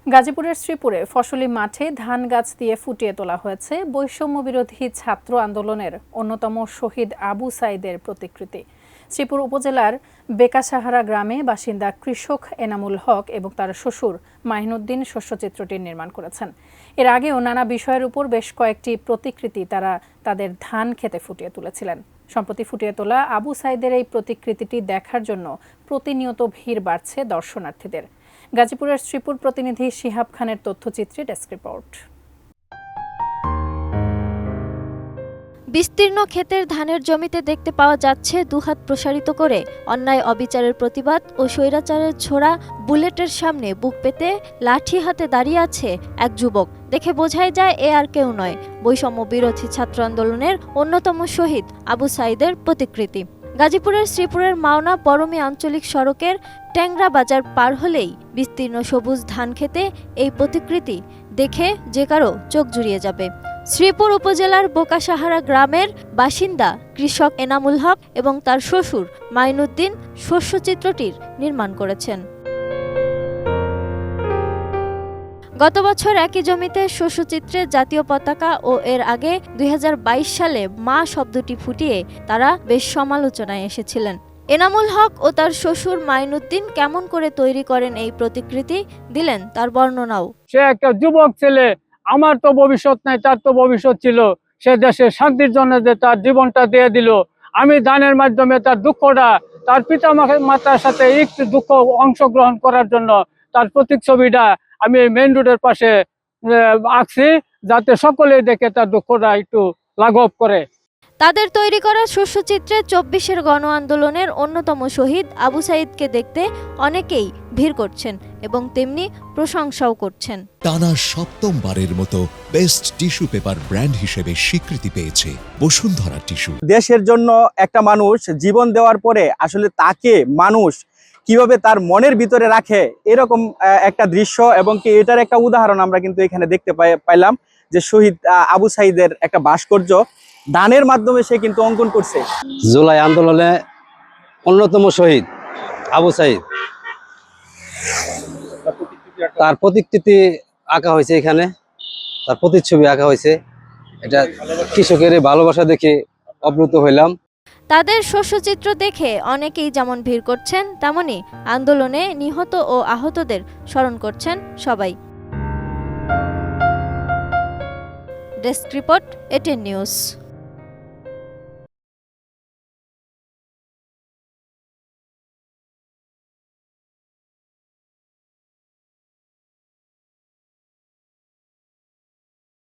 গাজীপুরের শ্রীপুরে ফসলি মাঠে ধান গাছ দিয়ে ফুটিয়ে তোলা হয়েছে বৈষম্য বিরোধী ছাত্র আন্দোলনের অন্যতম শহীদ আবু সাঈদের প্রতিকৃতি। শ্রীপুর উপজেলার বেকাসাহারা গ্রামে বাসিন্দা কৃষক এনামুল হক এবং তার শ্বশুর মাহিনুদ্দিন শস্যচিত্রটি নির্মাণ করেছেন। এর আগেও নানা বিষয়ের উপর বেশ কয়েকটি প্রতিকৃতি তারা তাদের ধান খেতে ফুটিয়ে তুলেছিলেন। সম্প্রতি ফুটিয়ে তোলা আবু সাঈদের এই প্রতিকৃতিটি দেখার জন্য প্রতিনিয়ত ভিড় বাড়ছে দর্শনার্থীদের। গাজীপুরের শ্রীপুর প্রতিনিধি শিহাব খানের তথ্যচিত্রে ডেস্ক রিপোর্ট। বিস্তীর্ণ ক্ষেতের ধানের জমিতে দেখতে পাওয়া যাচ্ছে দুহাত প্রসারিত করে অন্যায় অবিচারের প্রতিবাদ ও স্বৈরাচারের ছোড়া বুলেটের সামনে বুক পেতে লাঠি হাতে দাঁড়িয়ে আছে এক যুবক। দেখে বোঝাই যায় এ আর কেউ নয়, বৈষম্য বিরোধী ছাত্র আন্দোলনের অন্যতম শহীদ আবু সাঈদের প্রতিকৃতি। গাজীপুরের শ্রীপুরের মাওনা বরমী আঞ্চলিক সড়কের ট্যাংরা বাজার পার হলেই বিস্তীর্ণ সবুজ ধান খেতে এই প্রতিকৃতি দেখে যে কারো চোখ জুড়িয়ে যাবে। শ্রীপুর উপজেলার বোকাসাহারা গ্রামের বাসিন্দা কৃষক এনামুল হক এবং তার শ্বশুর মাইনুদ্দিন শস্যচিত্রটির নির্মাণ করেছেন। গত বছর একই জমিতে শস্যচিত্রে জাতীয় পতাকা ও এর আগে ২০২২ সালে মা শব্দটি ফুটিয়ে তারা বেশ সমালোচনায় এসেছিলেন। এনামুল হক ও তার শ্বশুর মাইনুদ্দিন কেমন করে তৈরি করেন এই প্রতিকৃতি দিলেন তার বর্ণনাও। সে একটা যুবক ছেলে, আমার তো ভবিষ্যৎ নাই, তার তো ভবিষ্যৎ ছিল। সে দেশের শান্তির জন্য যে তার জীবনটা দিয়ে দিল, আমি দানের মাধ্যমে তার দুঃখটা তার পিতা মাতার সাথে একটু দুঃখ অংশগ্রহণ করার জন্য তার প্রতিচ্ছবিটা আমি মেইন রোডের পাশে আঁকছি, যাতে সকলে দেখে তার দুঃখটা একটু লাঘব করে। তাদের তৈরি করা শস্যচিত্রে ২৪-এর গণ আন্দোলনের অন্যতম শহীদ আবু সাঈদকে দেখতে অনেকেই ভিড় করছেন এবং তেমনি প্রশংসাও করছেন। টানা সপ্তমবারের মতো বেস্ট টিস্যু পেপার ব্র্যান্ড হিসেবে স্বীকৃতি পেয়েছে বসুন্ধরা টিস্যু। দেশের জন্য একটা মানুষ জীবন দেওয়ার পরে আসলে তাকে মানুষ কিভাবে তার মনের ভিতরে রাখে, এরকম একটা দৃশ্য এবং কি এটার একটা উদাহরণ আমরা কিন্তু এখানে দেখতে পাইলাম যে শহীদ আবু সাঈদের একটা ভাস্কর্য দানের মাধ্যমে সে কিন্তু অঙ্কন করছে। জুলাই আন্দোলনে অন্যতম শহীদ আবু সাঈদ, তার প্রতিকৃতি আঁকা হয়েছে, এখানে তার প্রতিচ্ছবি আঁকা হয়েছে। এটা কৃষকের ভালোবাসা দেখে অপ্লুত হইলাম। তাদের শস্যচিত্র দেখে অনেকেই যেমন ভিড় করছেন, তেমনি আন্দোলনে নিহত ও আহতদের স্মরণ করছেন সবাই। Desk report, ATN news.